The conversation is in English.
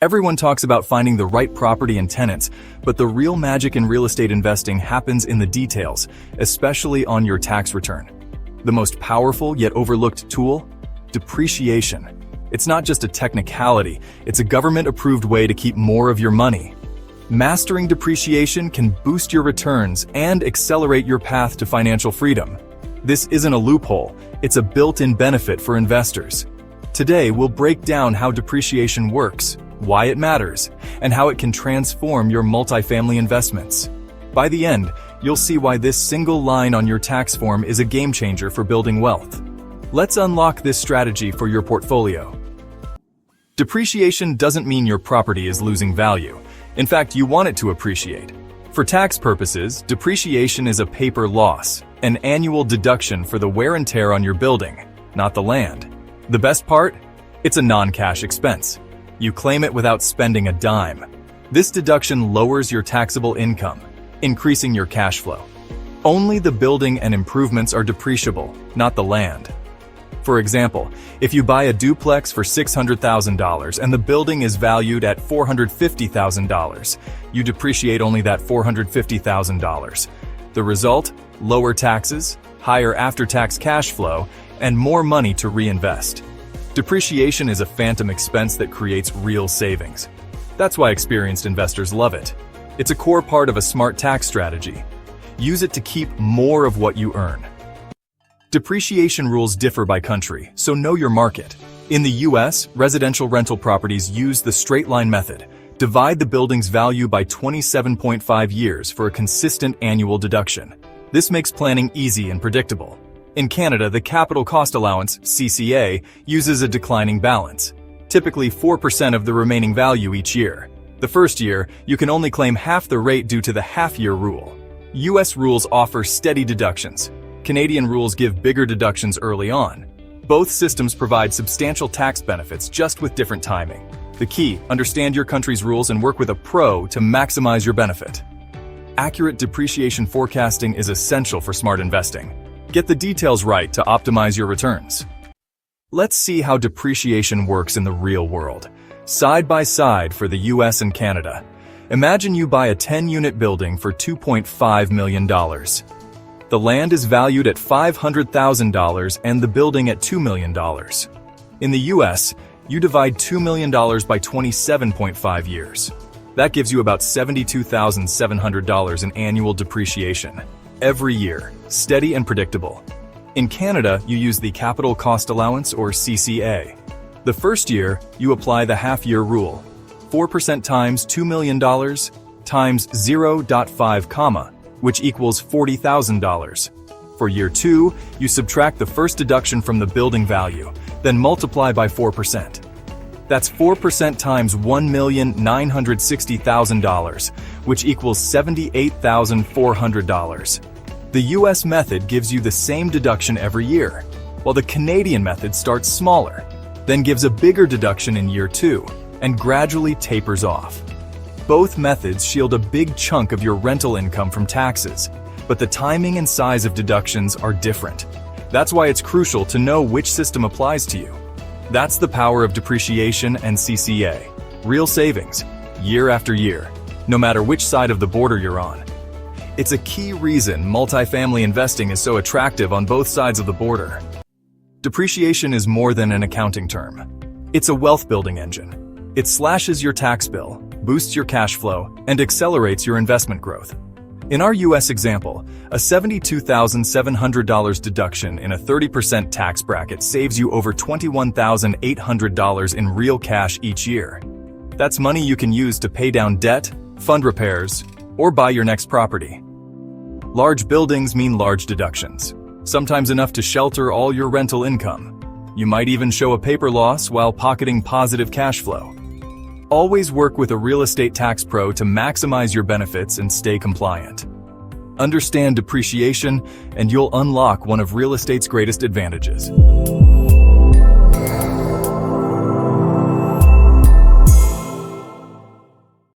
Everyone talks about finding the right property and tenants, but the real magic in real estate investing happens in the details, especially on your tax return. The most powerful yet overlooked tool? Depreciation. It's not just a technicality, it's a government-approved way to keep more of your money. Mastering depreciation can boost your returns and accelerate your path to financial freedom. This isn't a loophole, it's a built-in benefit for investors. Today, we'll break down how depreciation works, why it matters, and how it can transform your multifamily investments. By the end, you'll see why this single line on your tax form is a game changer for building wealth. Let's unlock this strategy for your portfolio. Depreciation doesn't mean your property is losing value. In fact, you want it to appreciate. For tax purposes, depreciation is a paper loss, an annual deduction for the wear and tear on your building, not the land. The best part? It's a non-cash expense. You claim it without spending a dime. This deduction lowers your taxable income, increasing your cash flow. Only the building and improvements are depreciable, not the land. For example, if you buy a duplex for $600,000 and the building is valued at $450,000, you depreciate only that $450,000. The result? Lower taxes, higher after-tax cash flow, and more money to reinvest. Depreciation is a phantom expense that creates real savings. That's why experienced investors love it. It's a core part of a smart tax strategy. Use it to keep more of what you earn. Depreciation rules differ by country, so know your market. In the US, residential rental properties use the straight-line method. Divide the building's value by 27.5 years for a consistent annual deduction. This makes planning easy and predictable. In Canada, the capital cost allowance, CCA, uses a declining balance, typically 4% of the remaining value each year. The first year, you can only claim half the rate due to the half-year rule. US rules offer steady deductions. Canadian rules give bigger deductions early on. Both systems provide substantial tax benefits, just with different timing. The key, understand your country's rules and work with a pro to maximize your benefit. Accurate depreciation forecasting is essential for smart investing. Get the details right to optimize your returns. Let's see how depreciation works in the real world, side by side for the US and Canada. Imagine you buy a 10-unit building for $2.5 million. The land is valued at $500,000 and the building at $2 million. In the US, you divide $2 million by 27.5 years. That gives you about $72,700 in annual depreciation. Every year, steady and predictable. In Canada, you use the capital cost allowance or CCA. The first year, you apply the half-year rule. 4% times $2 million times 0.5 comma, which equals $40,000. For year 2, you subtract the first deduction from the building value, then multiply by 4%. That's 4% times $1,960,000, which equals $78,400. The US method gives you the same deduction every year, while the Canadian method starts smaller, then gives a bigger deduction in year 2, and gradually tapers off. Both methods shield a big chunk of your rental income from taxes, but the timing and size of deductions are different. That's why it's crucial to know which system applies to you. That's the power of depreciation and CCA. Real savings, year after year, no matter which side of the border you're on. It's a key reason multifamily investing is so attractive on both sides of the border. Depreciation is more than an accounting term. It's a wealth-building engine. It slashes your tax bill, boosts your cash flow, and accelerates your investment growth. In our US example, a $72,700 deduction in a 30% tax bracket saves you over $21,800 in real cash each year. That's money you can use to pay down debt, fund repairs, or buy your next property. Large buildings mean large deductions, sometimes enough to shelter all your rental income. You might even show a paper loss while pocketing positive cash flow. Always work with a real estate tax pro to maximize your benefits and stay compliant. Understand depreciation, and you'll unlock one of real estate's greatest advantages.